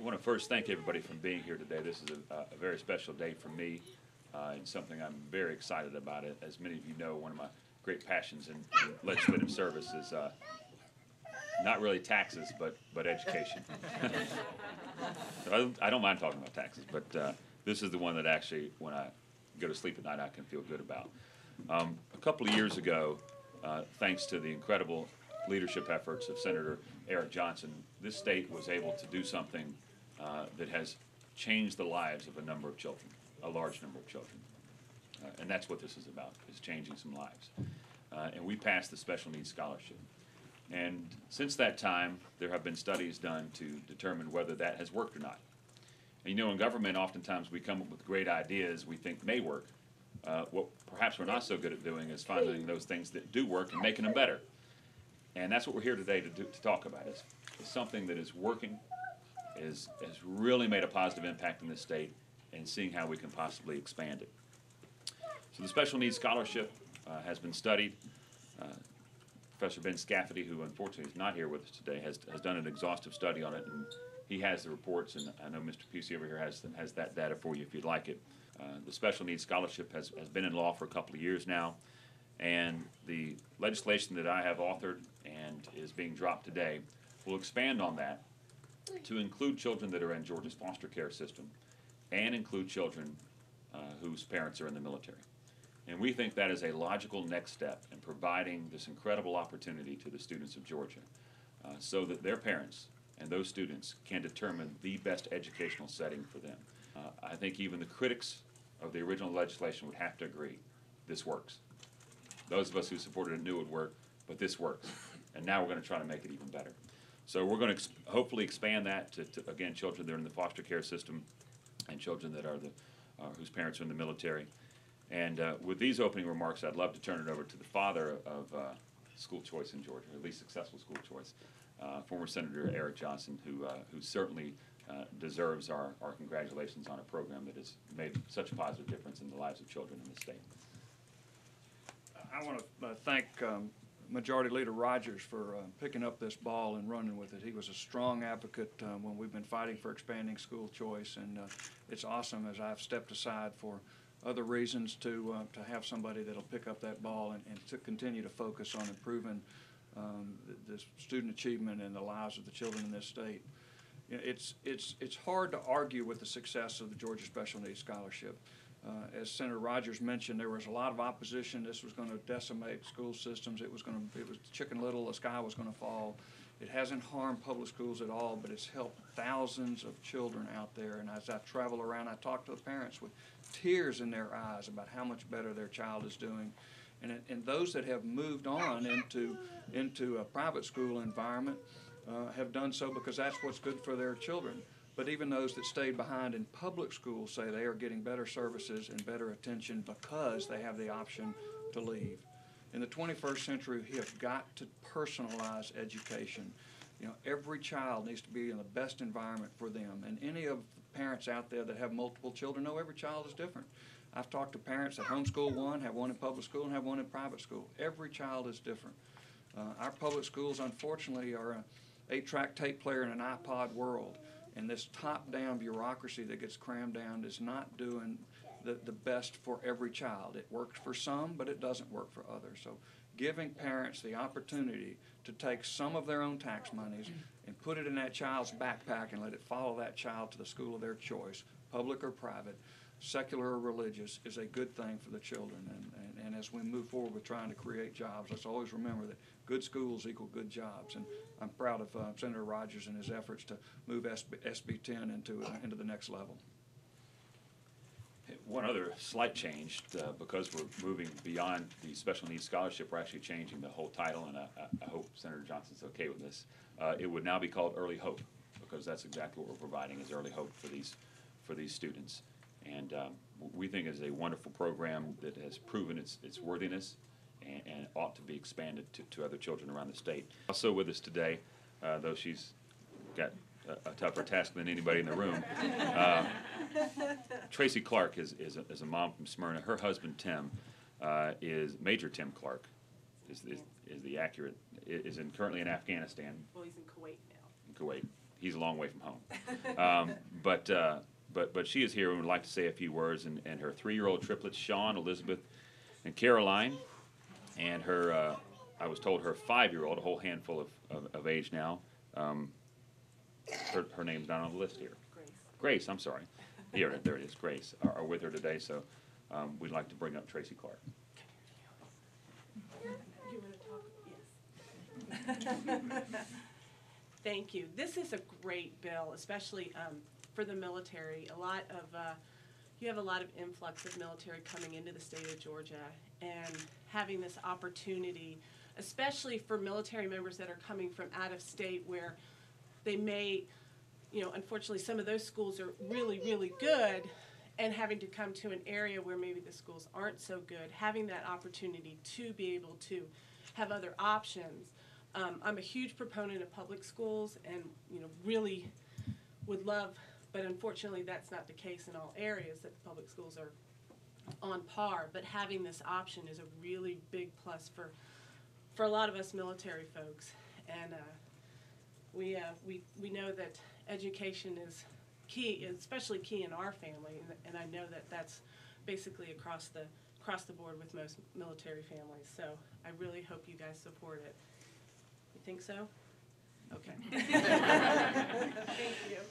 want to first thank everybody for being here today. This is a very special day for me and something I'm very excited about. It. As many of you know, one of my great passions in legislative service is not really taxes, but education. I don't mind talking about taxes, but this is the one that actually, when I go to sleep at night, I can feel good about. A couple of years ago, thanks to the incredible leadership efforts of Senator Eric Johnson, this state was able to do something that has changed the lives of a number of children, a large number of children. And that's what this is about, is changing some lives. And we passed the Special Needs Scholarship. And since that time, there have been studies done to determine whether that has worked or not. And you know, in government, oftentimes we come up with great ideas we think may work. What perhaps we're not so good at doing is finding those things that do work and making them better. And that's what we're here today to talk about. Is something that is working, has really made a positive impact in this state, and seeing how we can possibly expand it. So the Special Needs Scholarship has been studied. Professor Ben Scafferty, who unfortunately is not here with us today, has done an exhaustive study on it, and he has the reports, and I know Mr. Pusey over here has that data for you if you'd like it. The Special Needs Scholarship has been in law for a couple of years now, and the legislation that I have authored and is being dropped today will expand on that to include children that are in Georgia's foster care system and include children whose parents are in the military. And we think that is a logical next step in providing this incredible opportunity to the students of Georgia so that their parents and those students can determine the best educational setting for them. I think even the critics of the original legislation would have to agree this works. Those of us who supported it knew it would work, but this works. And now we're going to try to make it even better. So we're going to hopefully expand that to again, children that are in the foster care system and children that are whose parents are in the military. And with these opening remarks, I'd love to turn it over to the father of school choice in Georgia, or at least successful school choice, former Senator Eric Johnson, who certainly deserves our congratulations on a program that has made such a positive difference in the lives of children in the state. I want to thank Majority Leader Rogers for picking up this ball and running with it. He was a strong advocate when we've been fighting for expanding school choice, and it's awesome as I've stepped aside for other reasons to have somebody that'll pick up that ball and to continue to focus on improving the student achievement and the lives of the children in this state. You know, it's hard to argue with the success of the Georgia Special Needs Scholarship. As Senator Rogers mentioned, there was a lot of opposition. This was going to decimate school systems. It was Chicken Little, the sky was going to fall. It hasn't harmed public schools at all, but it's helped thousands of children out there. And as I travel around, I talk to the parents with tears in their eyes about how much better their child is doing. And those that have moved on into a private school environment have done so because that's what's good for their children. But even those that stayed behind in public schools say they are getting better services and better attention because they have the option to leave. In the 21st century, we have got to personalize education. You know, every child needs to be in the best environment for them. And any of the parents out there that have multiple children know every child is different. I've talked to parents that homeschool one, have one in public school, and have one in private school. Every child is different. Our public schools, unfortunately, are an 8-track tape player in an iPod world. And this top-down bureaucracy that gets crammed down is not doing the best for every child. It works for some, but it doesn't work for others. So giving parents the opportunity to take some of their own tax monies and put it in that child's backpack and let it follow that child to the school of their choice, public or private, secular or religious, is a good thing for the children. And as we move forward with trying to create jobs, let's always remember that good schools equal good jobs. And I'm proud of Senator Rogers and his efforts to move SB 10 into the next level. One other slight change, because we're moving beyond the Special Needs Scholarship, we're actually changing the whole title, and I hope Senator Johnson's okay with this. It would now be called Early Hope, because that's exactly what we're providing, is early hope for these students. And we think it's a wonderful program that has proven its worthiness and ought to be expanded to other children around the state. Also with us today, though she's got a tougher task than anybody in the room, Tracy Clark is a mom from Smyrna. Her husband Tim is Major Tim Clark, is currently in Afghanistan. Well, he's in Kuwait now. In Kuwait. he's a long way from home. But she is here and would like to say a few words, and her 3-year-old triplets, Sean, Elizabeth, and Caroline, and her, I was told her 5-year-old, a whole handful of age now. Her name's not on the list here. Grace, I'm sorry. Here, there it is, Grace, are with her today, so we'd like to bring up Tracy Clark. Thank you. This is a great bill, especially for the military. You have a lot of influx of military coming into the state of Georgia, and having this opportunity, especially for military members that are coming from out of state where they may, unfortunately some of those schools are really, really good, and having to come to an area where maybe the schools aren't so good, having that opportunity to be able to have other options. I'm a huge proponent of public schools and, really would love, but unfortunately that's not the case in all areas, that the public schools are on par. But having this option is a really big plus for a lot of us military folks. And we know that education is key, especially key in our family, and I know that that's basically across the board with most military families. So I really hope you guys support it. You think so? Okay. Thank you.